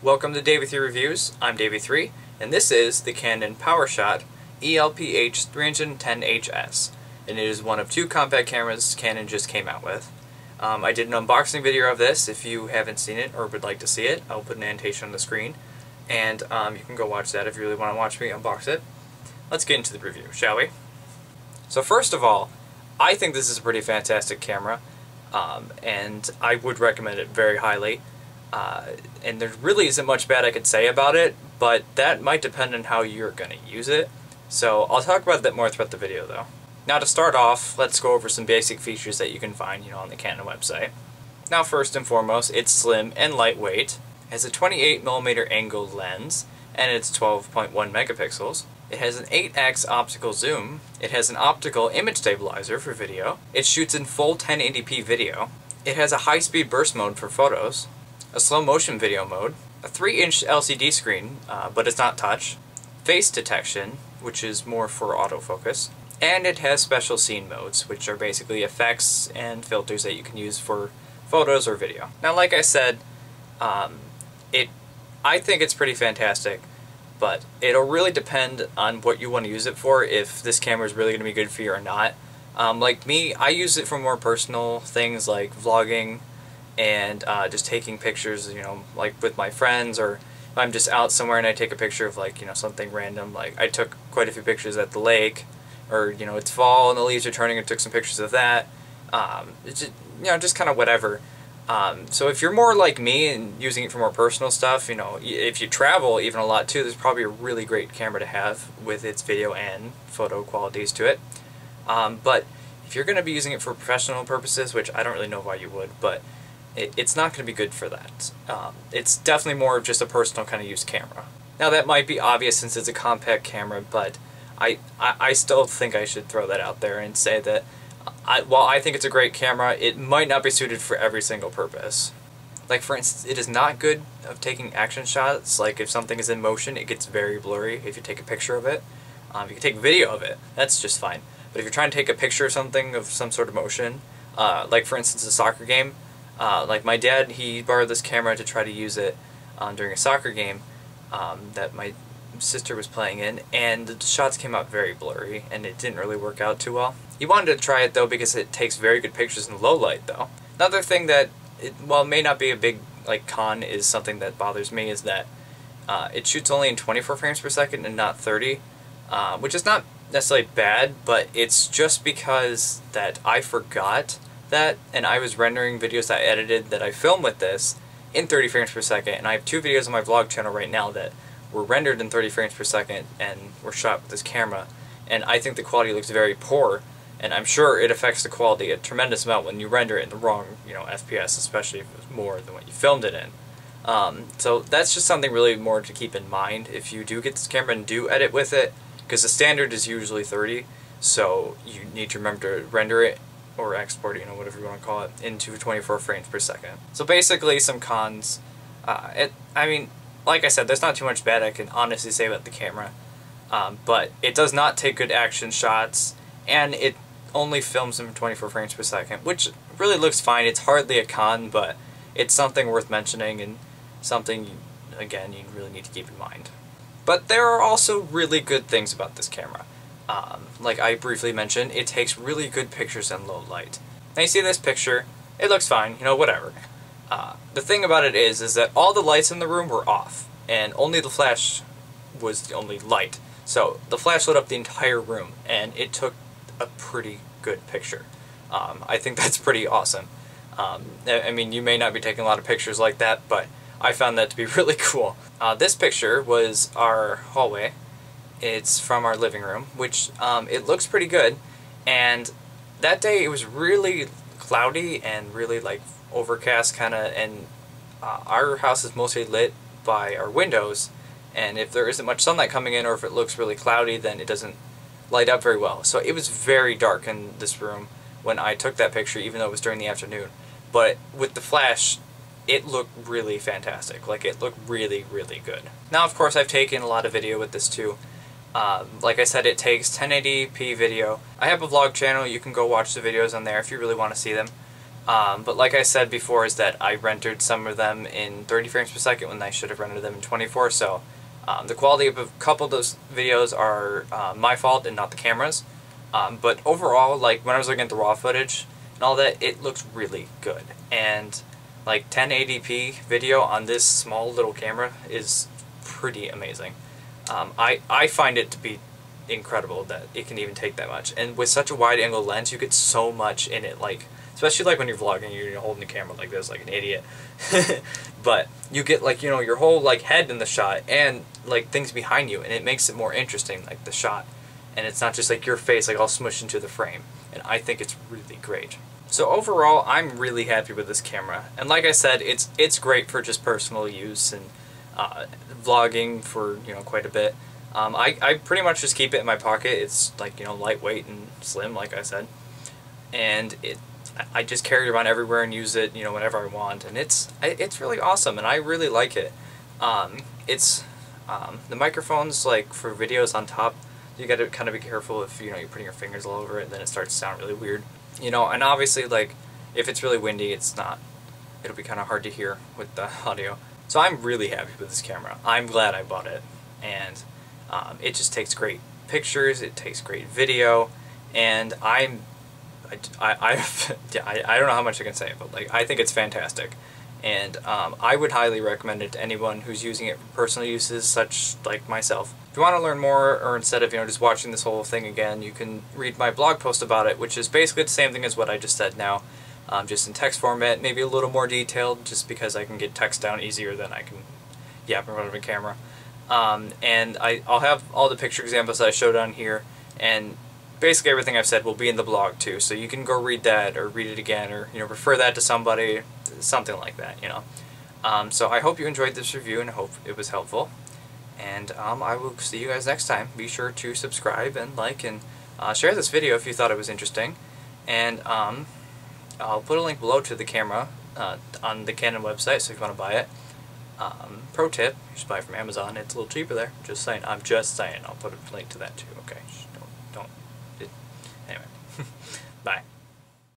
Welcome to Davey3 Reviews. I'm Davey3, and this is the Canon Powershot ELPH 310HS, and it is one of two compact cameras Canon just came out with. I did an unboxing video of this. If you haven't seen it or would like to see it, I'll put an annotation on the screen, and you can go watch that if you really want to watch me unbox it. Let's get into the review, shall we? So first of all, I think this is a pretty fantastic camera, and I would recommend it very highly. And there really isn't much bad I could say about it, but that might depend on how you're going to use it. So I'll talk about that more throughout the video though. Now to start off, let's go over some basic features that you can find, on the Canon website. Now first and foremost, it's slim and lightweight. It has a 28mm angled lens, and it's 12.1 megapixels. It has an 8x optical zoom. It has an optical image stabilizer for video. It shoots in full 1080p video. It has a high-speed burst mode for photos, a slow motion video mode, a 3-inch LCD screen, but it's not touch, face detection, which is more for autofocus, and it has special scene modes, which are basically effects and filters that you can use for photos or video. Now, like I said, I think it's pretty fantastic, but it'll really depend on what you want to use it for, if this camera is really going to be good for you or not. Like me, I use it for more personal things like vlogging, and just taking pictures, like with my friends, or if I'm just out somewhere and I take a picture of something random. Like I took quite a few pictures at the lake, or it's fall and the leaves are turning, and took some pictures of that. It's just kind of whatever. So if you're more like me and using it for more personal stuff, if you travel even a lot too, there's probably a really great camera to have with its video and photo qualities to it. But if you're going to be using it for professional purposes, which I don't really know why you would, but it's not going to be good for that. It's definitely more of just a personal kind of use camera. Now that might be obvious since it's a compact camera, but I still think I should throw that out there and say that while I think it's a great camera, it might not be suited for every single purpose. Like for instance, it is not good of taking action shots. Like if something is in motion, it gets very blurry if you take a picture of it. You can take video of it, that's just fine. But if you're trying to take a picture of something of some sort of motion, like for instance a soccer game, like my dad, he borrowed this camera to try to use it during a soccer game that my sister was playing in, and the shots came out very blurry, and it didn't really work out too well. He wanted to try it though because it takes very good pictures in low light though. Another thing that, while it may not be a big con, is something that bothers me, is that it shoots only in 24 frames per second and not 30, which is not necessarily bad, but it's just because that I forgot that, and I was rendering videos that I edited that I filmed with this in 30 frames per second, and I have two videos on my vlog channel right now that were rendered in 30 frames per second and were shot with this camera, and I think the quality looks very poor, and I'm sure it affects the quality a tremendous amount when you render it in the wrong FPS, especially if it's more than what you filmed it in. So that's just something really more to keep in mind if you do get this camera and do edit with it, because the standard is usually 30, so you need to remember to render it or export it, whatever you want to call it, into 24 frames per second. So basically some cons. I mean, like I said, there's not too much bad I can honestly say about the camera, but it does not take good action shots, and it only films in 24 frames per second, which really looks fine. It's hardly a con, but it's something worth mentioning, and something, again, you really need to keep in mind. But there are also really good things about this camera. Like I briefly mentioned, it takes really good pictures in low light. Now you see this picture, it looks fine, whatever. The thing about it is that all the lights in the room were off, and only the flash was the only light. So the flash lit up the entire room, and it took a pretty good picture. I think that's pretty awesome. I mean, you may not be taking a lot of pictures like that, but I found that to be really cool. This picture was our hallway. It's from our living room, which it looks pretty good, and that day it was really cloudy and really overcast and our house is mostly lit by our windows, and if there isn't much sunlight coming in, or if it looks really cloudy, then it doesn't light up very well. So it was very dark in this room when I took that picture, even though it was during the afternoon. But with the flash, it looked really fantastic. It looked really, really good. Now, of course, I've taken a lot of video with this too. Like I said, it takes 1080p video. I have a vlog channel. You can go watch the videos on there if you really want to see them. But like I said before, is that I rendered some of them in 30 frames per second when I should have rendered them in 24, so the quality of a couple of those videos are my fault and not the camera's. But overall, like, when I was looking at the raw footage and all that, it looks really good. And like 1080p video on this small little camera is pretty amazing. I find it to be incredible that it can even take that much. And with such a wide angle lens, you get so much in it, like, especially like when you're vlogging, you're holding the camera like this, like an idiot. But you get, like, you know, your whole like head in the shot and like things behind you, and it makes it more interesting, like the shot. And it's not just like your face like all smushed into the frame. And I think it's really great. So overall, I'm really happy with this camera. And like I said, it's great for just personal use and vlogging for, you know, quite a bit. I pretty much just keep it in my pocket. It's like, you know, lightweight and slim, like I said. And I just carry it around everywhere and use it, you know, whenever I want. And it's really awesome, and I really like it. The microphone's like for videos on top. You got to kind of be careful if, you know, you're putting your fingers all over it, then it starts to sound really weird. You know, and obviously, like, if it's really windy, it'll be kind of hard to hear with the audio. So I'm really happy with this camera. I'm glad I bought it, and it just takes great pictures, it takes great video, and I don't know how much I can say, but like, I think it's fantastic. And I would highly recommend it to anyone who's using it for personal uses, such like myself. If you want to learn more, or instead of, you know, just watching this whole thing again, you can read my blog post about it, which is basically the same thing as what I just said now, just in text format, maybe a little more detailed, just because I can get text down easier than I can yap in front of a camera. And I'll have all the picture examples that I showed on here, and basically everything I've said will be in the blog too, so you can go read that, or read it again, or, you know, refer that to somebody, something like that, you know. So I hope you enjoyed this review, and I hope it was helpful. And I will see you guys next time. Be sure to subscribe and like and share this video if you thought it was interesting. And I'll put a link below to the camera on the Canon website, so if you want to buy it. Pro tip, you just buy it from Amazon. It's a little cheaper there. Just saying. I'm just saying. I'll put a link to that too. Okay. Just don't. Anyway.